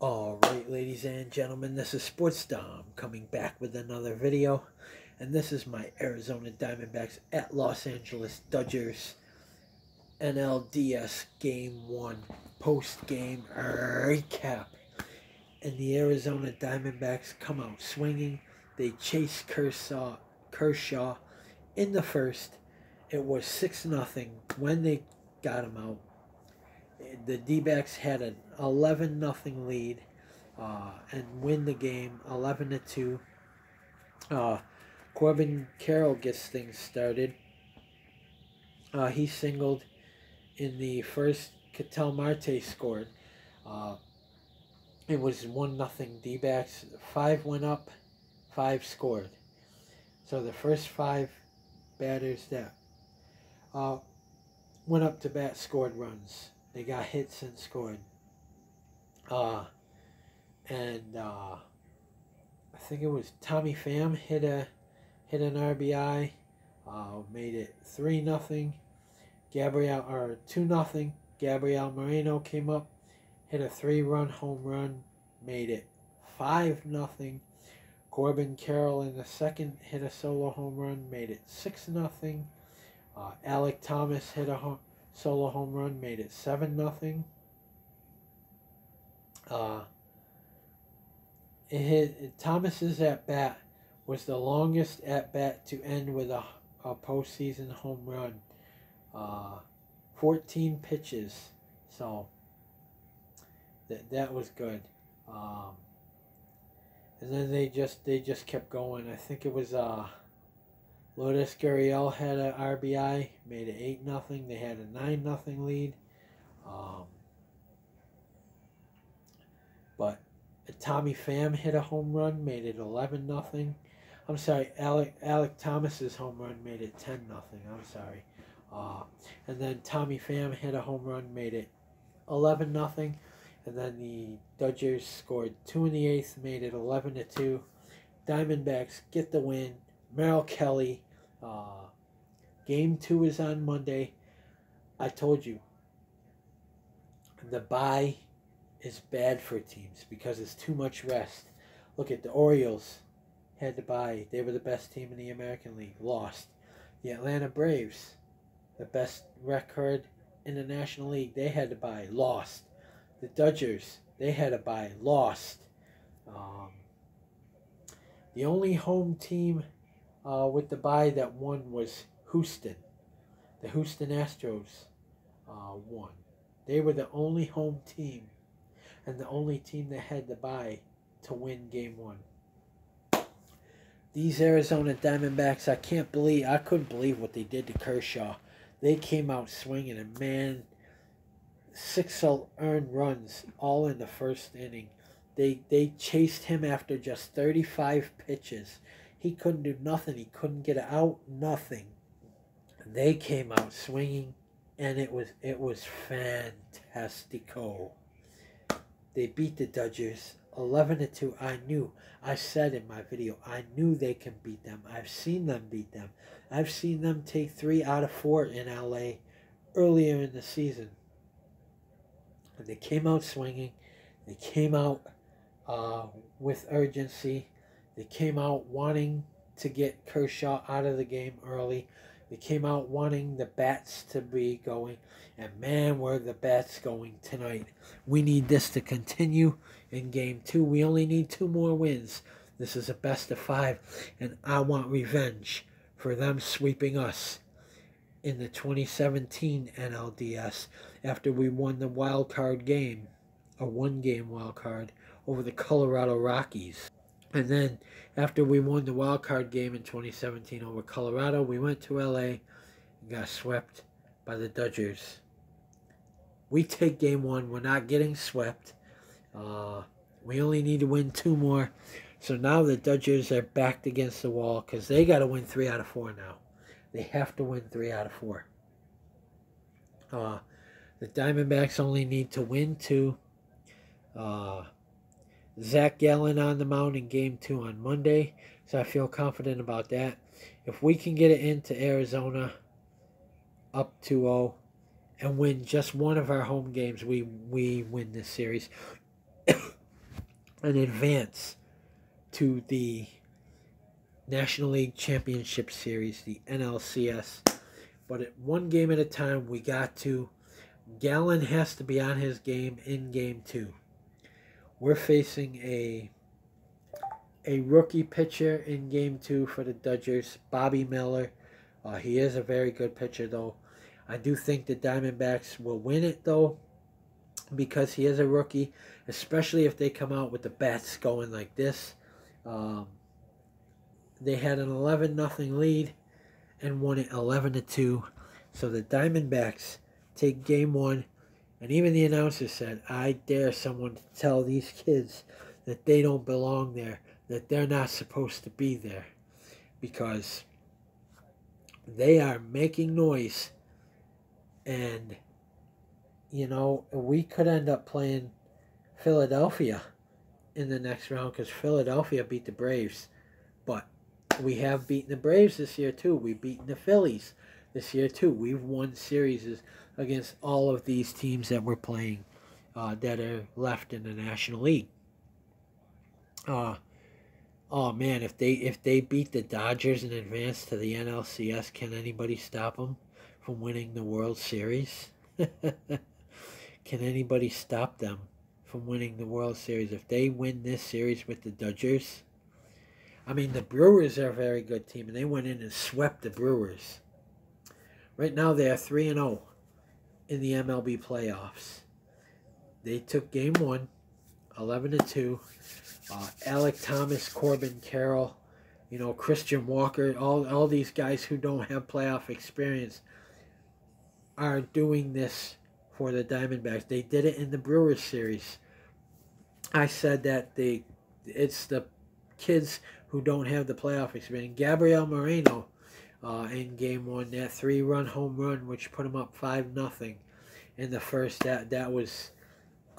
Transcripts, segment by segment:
Alright, ladies and gentlemen, this is Sports Dom coming back with another video. And this is my Arizona Diamondbacks at Los Angeles Dodgers NLDS Game 1 post-game recap. And the Arizona Diamondbacks come out swinging. They chase Kershaw in the first. It was 6-0 when they got him out. The D-backs had an 11-0 lead and win the game 11-2. Corbin Carroll gets things started. He singled in the first. Ketel Marte scored. It was 1-0 D-backs. 5 went up, 5 scored. So the first 5 batters that went up to bat scored runs. They got hits and scored. I think it was Tommy Pham hit an RBI, made it 3-0. 2-0. Gabriel Moreno came up, hit a 3-run home run, made it 5-0. Corbin Carroll in the second hit a solo home run, made it 6-0. Alek Thomas hit a solo home run, made it 7-0. Thomas's at bat was the longest at bat to end with a postseason home run. 14 pitches, so that was good. And then they just kept going. I think it was Lourdes Gurriel had an RBI, made it 8-0. They had a 9-0 lead. But Tommy Pham hit a home run, made it 11-0. I'm sorry, Alek Thomas's home run made it 10-0. I'm sorry. And then Tommy Pham hit a home run, made it 11-0. And then the Dodgers scored 2 in the 8th, made it 11-2. Diamondbacks get the win. Merrill Kelly. Game 2 is on Monday. I told you, the bye is bad for teams because it's too much rest. Look at the Orioles had the bye. They were the best team in the American League. Lost. The Atlanta Braves, the best record in the National League, they had the bye. Lost. The Dodgers, they had a bye. Lost. The only home team with the bye that won was Houston. The Houston Astros won. They were the only home team and the only team that had the bye to win Game 1. These Arizona Diamondbacks, I couldn't believe what they did to Kershaw. They came out swinging, and man, 6 earned runs all in the first inning. They chased him after just 35 pitches. He couldn't do nothing. He couldn't get out. Nothing. They came out swinging, and it was fantastico. They beat the Dodgers 11-2. I said in my video, I knew they can beat them. I've seen them beat them. I've seen them take 3 out of 4 in LA earlier in the season. And they came out swinging. They came out with urgency. They came out wanting to get Kershaw out of the game early. They came out wanting the bats to be going. And man, were the bats going tonight. We need this to continue in Game 2. We only need 2 more wins. This is a best of 5. And I want revenge for them sweeping us in the 2017 NLDS after we won the wild card game, a 1-game wild card, over the Colorado Rockies. And then after we won the wild card game in 2017 over Colorado, we went to LA and got swept by the Dodgers. We take Game 1. We're not getting swept. We only need to win 2 more. So now the Dodgers are backed against the wall because they got to win 3 out of 4 now. They have to win 3 out of 4. The Diamondbacks only need to win 2. Zach Gallen on the mound in Game 2 on Monday, so I feel confident about that. If we can get it into Arizona up 2-0 and win just one of our home games, we win this series. and advance to the National League Championship Series, the NLCS. But at one game at a time, we got to. Gallen has to be on his game in Game 2. We're facing a rookie pitcher in Game 2 for the Dodgers, Bobby Miller. He is a very good pitcher, though. I do think the Diamondbacks will win it, though, because he is a rookie, especially if they come out with the bats going like this. They had an 11-0 lead and won it 11-2. So the Diamondbacks take Game 1, and even the announcer said, I dare someone to tell these kids that they don't belong there, that they're not supposed to be there, because they are making noise. And, you know, we could end up playing Philadelphia in the next round, because Philadelphia beat the Braves. But we have beaten the Braves this year, too. We've beaten the Phillies this year, too. We've won series against all of these teams that we're playing that are left in the National League. Oh man, if they beat the Dodgers and advance to the NLCS, can anybody stop them from winning the World Series? Can anybody stop them from winning the World Series? If they win this series with the Dodgers, I mean, the Brewers are a very good team, and they went in and swept the Brewers. Right now, they are 3-0 in the MLB playoffs. They took Game 1, 11-2. Alec Thomas, Corbin Carroll, you know, Christian Walker, all these guys who don't have playoff experience are doing this for the Diamondbacks. They did it in the Brewers series. I said that it's the kids who don't have the playoff experience. Gabriel Moreno in Game 1, that 3-run home run, which put him up 5-0 in the first. That was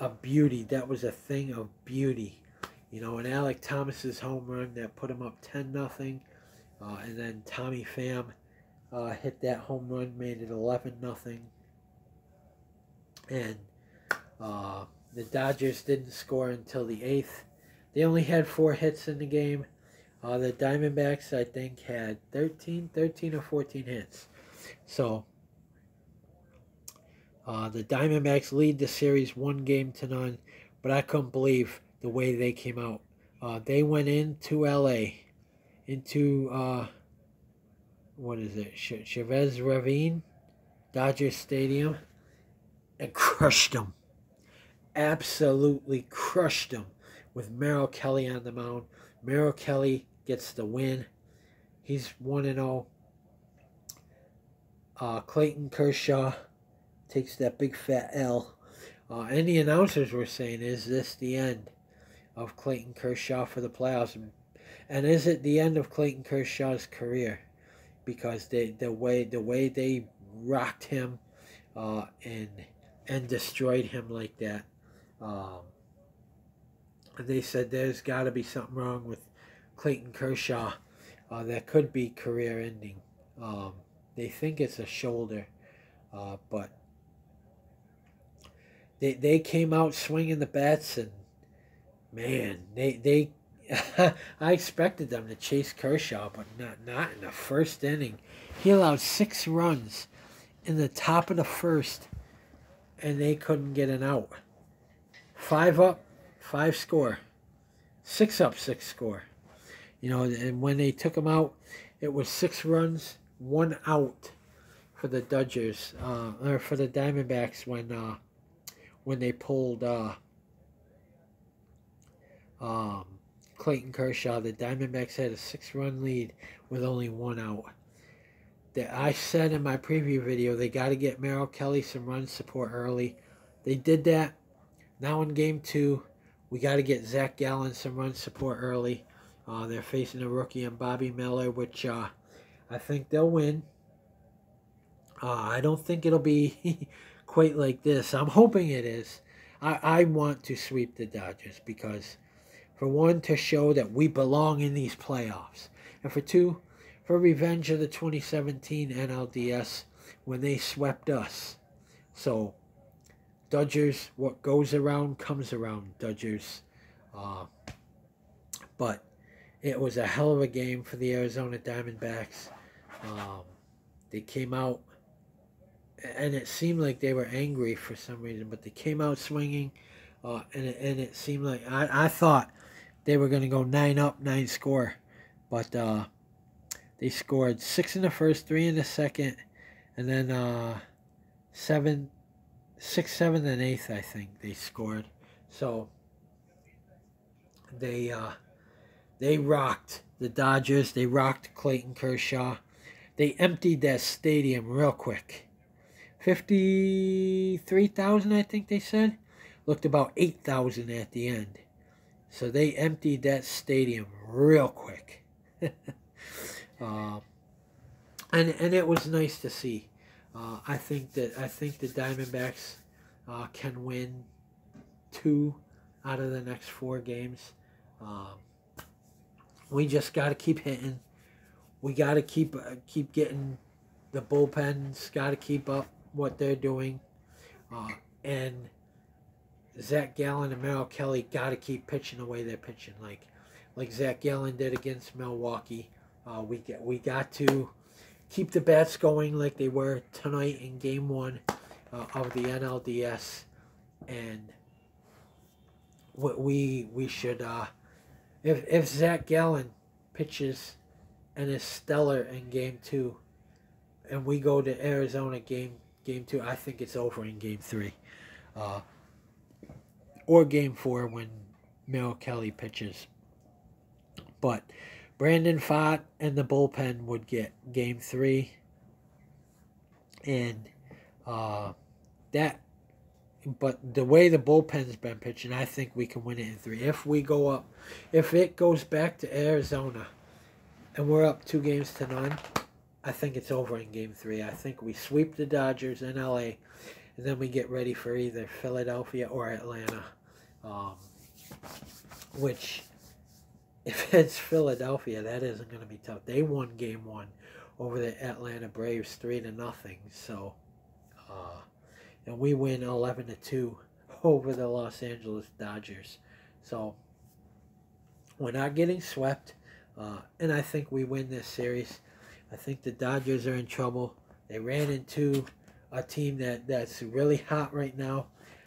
a beauty. That was a thing of beauty. You know, and Alec Thomas's home run that put him up 10-0, and then Tommy Pham hit that home run, made it 11-0. And the Dodgers didn't score until the 8th. They only had 4 hits in the game. The Diamondbacks, I think, had 13 or 14 hits. So the Diamondbacks lead the series 1-0, but I couldn't believe the way they came out. They went into LA, into what is it, Chavez Ravine, Dodger Stadium, and crushed them. Absolutely crushed them with Merrill Kelly on the mound. Merrill Kelly gets the win. He's 1-0. Clayton Kershaw takes that big fat L. And the announcers were saying, is this the end of Clayton Kershaw for the playoffs? And is it the end of Clayton Kershaw's career? Because the way they rocked him and destroyed him like that. They said there's got to be something wrong with Clayton Kershaw that could be career ending. They think it's a shoulder, but they came out swinging the bats, and man, they I expected them to chase Kershaw, but not in the first inning. He allowed 6 runs in the top of the first, and they couldn't get an out. 5 up, 5 score. 6 up, 6 score. You know, and when they took him out, it was 6 runs, 1 out for the Dodgers, or for the Diamondbacks when they pulled Clayton Kershaw. The Diamondbacks had a 6-run lead with only 1 out. I said in my preview video, they got to get Merrill Kelly some run support early. They did that. Now in Game 2, we got to get Zach Gallen some run support early. They're facing a rookie in Bobby Miller, which I think they'll win. I don't think it'll be quite like this. I'm hoping it is. I want to sweep the Dodgers because, for one, to show that we belong in these playoffs. And for 2, for revenge of the 2017 NLDS when they swept us. So, Dodgers, what goes around comes around, Dodgers. But it was a hell of a game for the Arizona Diamondbacks. They came out, and it seemed like they were angry for some reason, but they came out swinging, and it seemed like I thought they were going to go 9-up, 9-score, but they scored 6 in the first, 3 in the second, and then 7, 6, 7, and 8th, I think they scored. So they rocked the Dodgers. They rocked Clayton Kershaw. They emptied that stadium real quick. 53,000, I think they said. Looked about 8,000 at the end. So they emptied that stadium real quick. And it was nice to see. I think the Diamondbacks can win 2 out of the next 4 games. We just got to keep hitting. We got to keep getting the bullpens. Got to keep up what they're doing, and Zach Gallen and Merrill Kelly got to keep pitching the way they're pitching, like Zach Gallen did against Milwaukee. We got to keep the bats going like they were tonight in Game 1 of the NLDS, and we should if Zach Gallen pitches and is stellar in Game 2, and we go to Arizona Game 2, I think it's over in Game 3, or Game 4 when Merrill Kelly pitches. But Brandon Pfaadt and the bullpen would get Game 3, and but the way the bullpen's been pitching, I think we can win it in 3. If we go up, if it goes back to Arizona, and we're up 2-0, I think it's over in Game 3. I think we sweep the Dodgers in LA, and then we get ready for either Philadelphia or Atlanta. Which, if it's Philadelphia, that isn't going to be tough. They won Game 1 over the Atlanta Braves 3-0. So, and we win 11-2 over the Los Angeles Dodgers. So, we're not getting swept. And I think we win this series. I think the Dodgers are in trouble. They ran into a team that's really hot right now.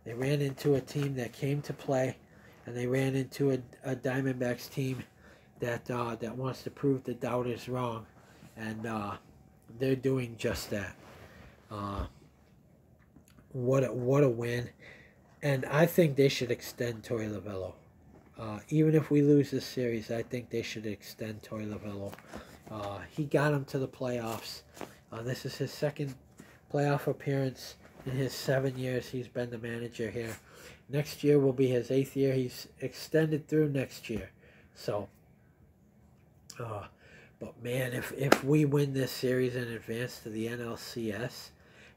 They ran into a team that came to play, and they ran into a Diamondbacks team that wants to prove the doubters wrong, and they're doing just that. What a win, and I think they should extend Torey Lovullo. Even if we lose this series, I think they should extend Torey Lovullo. He got him to the playoffs. This is his 2nd playoff appearance in his 7 years he's been the manager here. Next year will be his 8th year. He's extended through next year. So, but man, if we win this series and advance to the NLCS,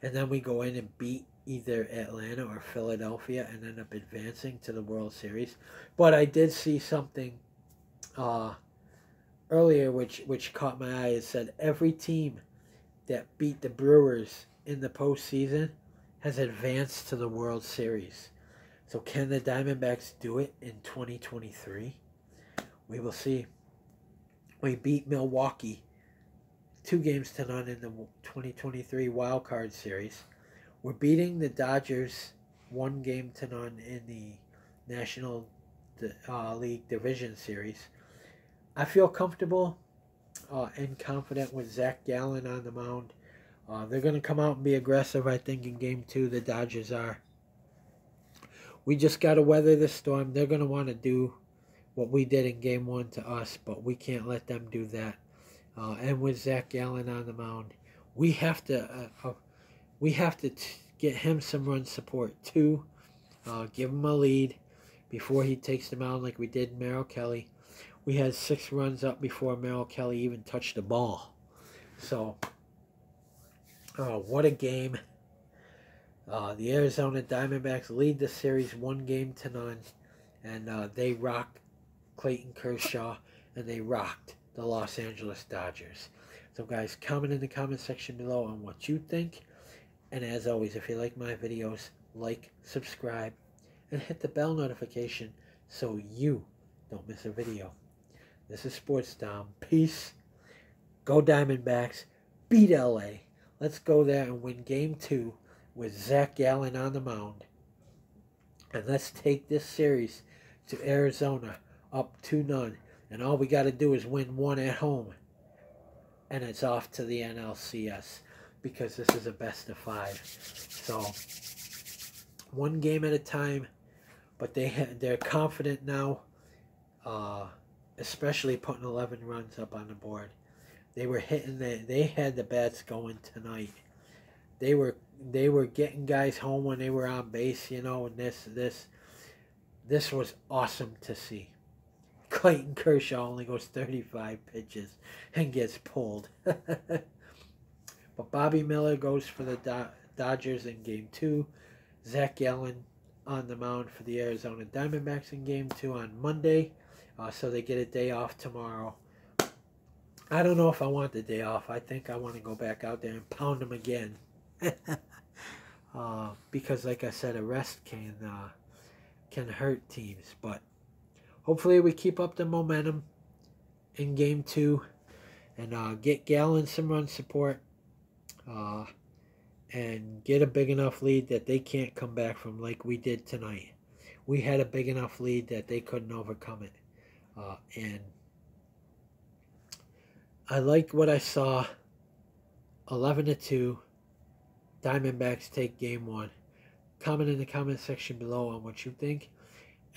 and then we go in and beat either Atlanta or Philadelphia and end up advancing to the World Series. But I did see something earlier which caught my eye. It said every team that beat the Brewers in the postseason has advanced to the World Series. So can the Diamondbacks do it in 2023? We will see. We beat Milwaukee 2-0 in the 2023 Wild Card Series. We're beating the Dodgers 1-0 in the National League Division Series. I feel comfortable and confident with Zach Gallen on the mound. They're going to come out and be aggressive, I think, in Game 2. The Dodgers are. We just got to weather the storm. They're going to want to do what we did in Game 1 to us, but we can't let them do that. And with Zach Gallen on the mound, we have to get him some run support too. Give him a lead before he takes the mound like we did Merrill Kelly. We had 6 runs up before Merrill Kelly even touched the ball. So, what a game. The Arizona Diamondbacks lead the series 1-0, and they rocked Clayton Kershaw, and they rocked the Los Angeles Dodgers. So guys, comment in the comment section below on what you think. And as always, if you like my videos, like, subscribe, and hit the bell notification so you don't miss a video. This is Sports Dom. Peace. Go Diamondbacks. Beat LA. Let's go there and win Game 2 with Zach Gallen on the mound. And let's take this series to Arizona up 2-0. And all we got to do is win one at home. And it's off to the NLCS because this is a best of 5. So, one game at a time. But they're confident now, especially putting 11 runs up on the board. They were hitting they had the bats going tonight. They were getting guys home when they were on base, you know, and this was awesome to see. Clayton Kershaw only goes 35 pitches and gets pulled. But Bobby Miller goes for the Dodgers in Game 2. Zach Gallen on the mound for the Arizona Diamondbacks in Game 2 on Monday. So they get a day off tomorrow. I don't know if I want the day off. I think I want to go back out there and pound them again. Because, like I said, a rest can hurt teams. But hopefully we keep up the momentum in Game 2 and get Gallen some run support and get a big enough lead that they can't come back from like we did tonight. We had a big enough lead that they couldn't overcome it. And I like what I saw. 11-2. Diamondbacks take Game 1. Comment in the comment section below on what you think.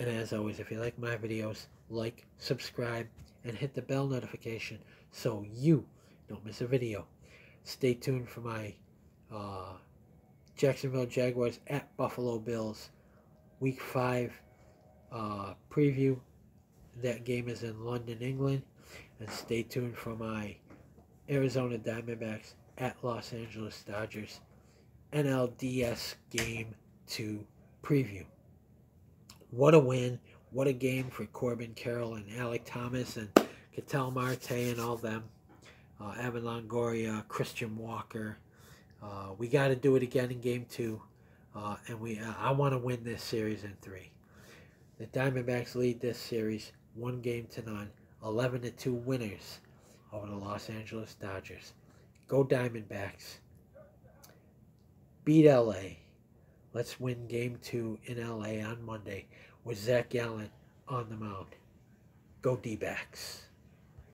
And as always, if you like my videos, like, subscribe, and hit the bell notification so you don't miss a video. Stay tuned for my Jacksonville Jaguars at Buffalo Bills Week 5 preview. That game is in London, England. And stay tuned for my Arizona Diamondbacks at Los Angeles Dodgers NLDS Game 2 preview. What a win. What a game for Corbin Carroll and Alec Thomas and Ketel Marte and all them. Evan Longoria, Christian Walker. We got to do it again in Game 2. And I want to win this series in 3. The Diamondbacks lead this series 1-0. 11-2 winners over the Los Angeles Dodgers. Go Diamondbacks. Beat LA. Let's win Game 2 in LA on Monday with Zach Gallen on the mound. Go D-backs.